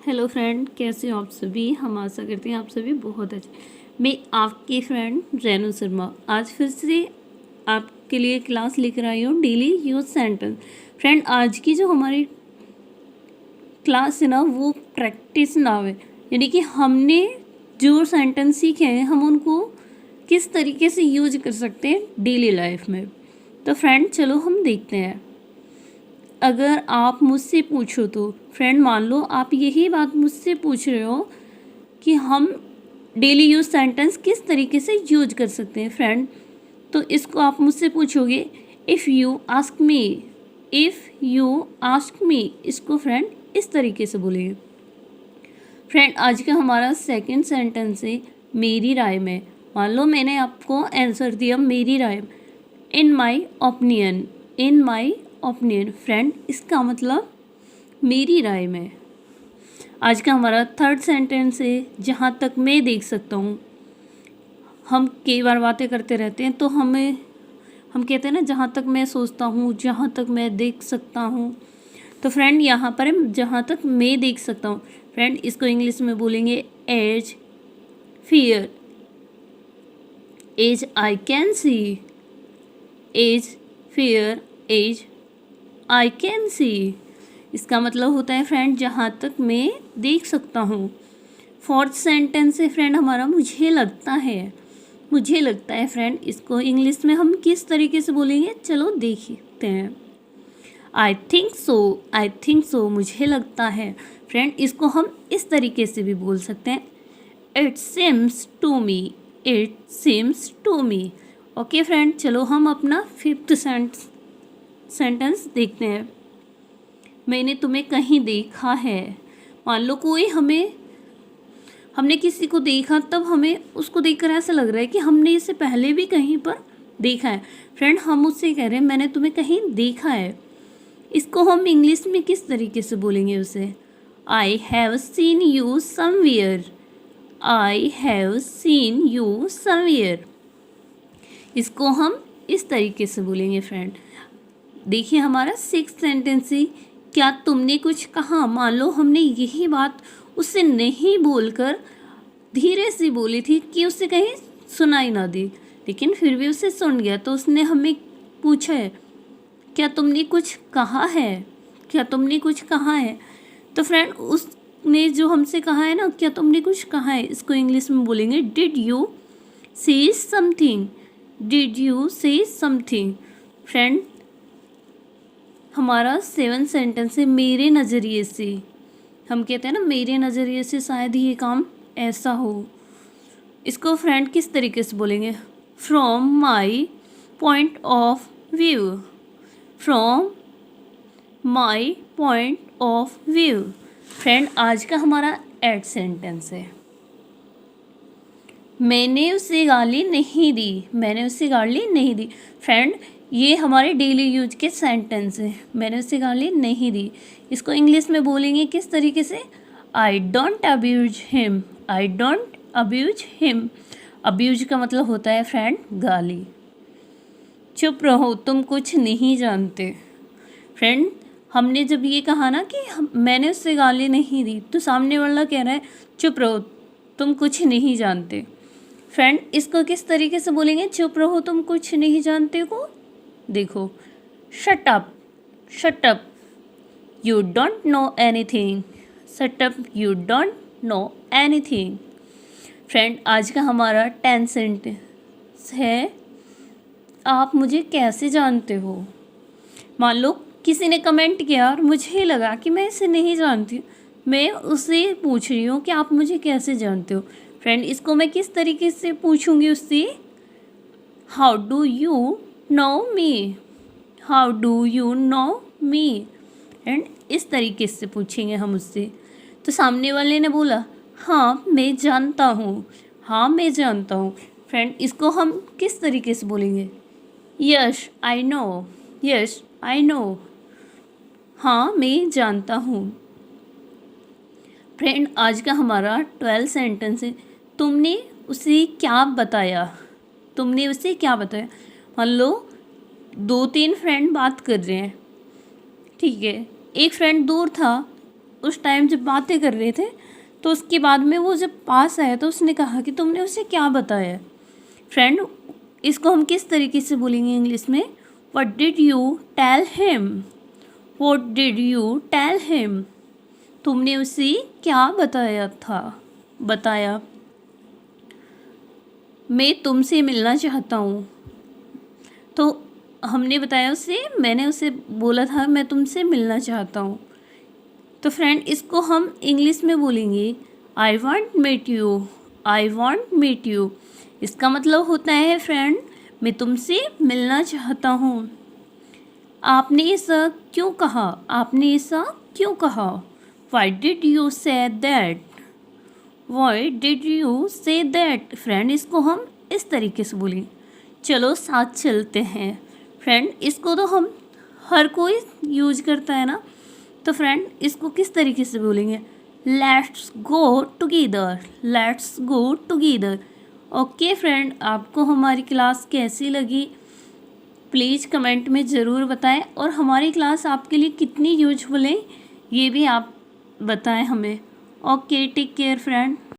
Hello friend, कैसे हो आप सभी। हम आशा करते हैं आप सभी बहुत अच्छे। मैं आपकी फ्रेंड रेनू शर्मा आज फिर से आपके लिए क्लास लेकर आई हूँ डेली यूज सेंटेंस। फ्रेंड, आज की जो हमारी क्लास है ना वो प्रैक्टिस नाउ है, यानी कि हमने जो सेंटेंस सीखे हैं हम उनको किस तरीके से यूज कर सकते हैं डेली लाइफ में। तो फ्रेंड चलो हम देखते हैं। अगर आप मुझसे पूछो तो फ्रेंड, मान लो आप यही बात मुझसे पूछ रहे हो कि हम डेली यूज सेंटेंस किस तरीके से यूज कर सकते हैं फ्रेंड, तो इसको आप मुझसे पूछोगे if you ask me. If you ask me इसको फ्रेंड इस तरीके से बोलेंगे। फ्रेंड, आज का हमारा सेकंड सेंटेंस है मेरी राय में। मान लो मैंने आपको आंसर दिया मेरी राय में, in my opinion. In my opinion friend, इसका मतलब मेरी राय में। आज का हमारा थर्ड सेंटेंस है जहाँ तक मैं देख सकता हूँ। हम कई बार बातें करते रहते हैं तो हम कहते हैं ना जहाँ तक मैं सोचता हूँ, जहाँ तक मैं देख सकता हूँ। तो फ्रेंड यहाँ पर हम जहाँ तक मैं देख सकता हूँ फ्रेंड, इसको इंग्लिश में बोलेंगे as far. As I can see. As far as I can see. इसका मतलब होता है फ्रेंड जहाँ तक मैं देख सकता हूँ। फोर्थ सेंटेंस है फ्रेंड हमारा मुझे लगता है। मुझे लगता है फ्रेंड, इसको इंग्लिश में हम किस तरीके से बोलेंगे चलो देखते हैं। I think so. I think so मुझे लगता है फ्रेंड, इसको हम इस तरीके से भी बोल सकते हैं, it seems to me. It seems to me. Okay friend, चलो हम अपना फिफ्थ सेंटेंस देखते हैं। मैंने तुम्हें कहीं देखा है। मान लो कोई हमने किसी को देखा, तब हमें उसको देखकर ऐसा लग रहा है कि हमने इसे पहले भी कहीं पर देखा है। फ्रेंड, हम उससे कह रहे हैं मैंने तुम्हें कहीं देखा है, इसको हम इंग्लिश में किस तरीके से बोलेंगे उसे, I have seen you somewhere. I have seen you somewhere, इसको हम इस तरीके से बोलेंगे फ्रेंड। देखिए हमारा सिक्स्थ सेंटेंस है क्या तुमने कुछ कहा। मान लो हमने यही बात उससे नहीं बोलकर धीरे से बोली थी कि उससे कहीं सुनाई ना दी, लेकिन फिर भी उसे सुन गया। तो उसने हमें पूछा है क्या तुमने कुछ कहा है। क्या तुमने कुछ कहा है। तो फ्रेंड उसने जो हमसे कहा है ना क्या तुमने कुछ कहा है, इसको इंग्लिश में बोलेंगे डिड यू से समथिंग। डिड यू से समथिंग। फ्रेंड, हमारा सेवन सेंटेंस है मेरे नज़रिए से। हम कहते हैं ना मेरे नज़रिए से शायद ये काम ऐसा हो, इसको फ्रेंड किस तरीके से बोलेंगे, from my point of view. From my point of view. Friend, आज का हमारा एट सेंटेंस है मैंने उसे गाली नहीं दी। मैंने उसे गाली नहीं दी। फ्रेंड, ये हमारे डेली यूज के सेंटेंस हैं। मैंने उसे गाली नहीं दी, इसको इंग्लिश में बोलेंगे किस तरीके से, I don't abuse him. I don't abuse him. Abuse का मतलब होता है फ्रेंड गाली। चुप रहो तुम कुछ नहीं जानते। फ्रेंड, हमने जब ये कहा ना कि मैंने उससे गाली नहीं दी, तो सामने वाला कह रहा है चुप रहो तुम कुछ नहीं जानते। फ्रेंड, इसको किस तरीके से बोलेंगे चुप रहो तुम कुछ नहीं जानते को, देखो shut up. Shut up you don't know anything. Shut up you don't know anything. Friend, आज का हमारा 10 सेंटेंस है आप मुझे कैसे जानते हो। मान लो किसी ने कमेंट किया और मुझे लगा कि मैं इसे नहीं जानती हूँ, मैं उससे पूछ रही हूँ कि आप मुझे कैसे जानते हो। फ्रेंड, इसको मैं किस तरीके से पूछूंगी उससे, how do you know me. How do you know me. Friend, इस तरीके से पूछेंगे हम उससे। तो सामने वाले ने बोला हाँ मैं जानता हूँ। हाँ मैं जानता हूँ। फ्रेंड, इसको हम किस तरीके से बोलेंगे, yes I know. Yes I know, हाँ मैं जानता हूँ। फ्रेंड, आज का हमारा 12 सेंटेंस है तुमने उसे क्या बताया। तुमने उसे क्या बताया। मान लो 2-3 फ्रेंड बात कर रहे हैं, ठीक है, एक फ्रेंड दूर था उस टाइम जब बातें कर रहे थे तो उसके बाद में वो जब पास आया तो उसने कहा कि तुमने उसे क्या बताया। फ्रेंड, इसको हम किस तरीके से बोलेंगे इंग्लिश में? What did you tell him? What did you tell him? तुमने उसे क्या बताया था? बताया। मैं तुमसे मिलना चाहता हूँ, तो हमने बताया उसे, मैंने उसे बोला था मैं तुमसे मिलना चाहता हूँ। तो फ्रेंड, इसको हम इंग्लिश में बोलेंगे I want meet you. I want meet you. इसका मतलब होता है फ्रेंड, मैं तुमसे मिलना चाहता हूँ। आपने ऐसा क्यों कहा? आपने ऐसा क्यों कहा? Why did you say that? Why did you say that? Friend, इसको हम इस तरीके से बोलेंगे। चलो साथ चलते हैं। फ्रेंड, इसको तो हम हर कोई यूज करता है ना, तो फ्रेंड इसको किस तरीके से बोलेंगे? Let's go together. Let's go together. Okay friend, आपको हमारी क्लास कैसी लगी प्लीज़ कमेंट में ज़रूर बताएं, और हमारी क्लास आपके लिए कितनी यूजफुल है ये भी आप बताएं हमें। Okay, take care friend.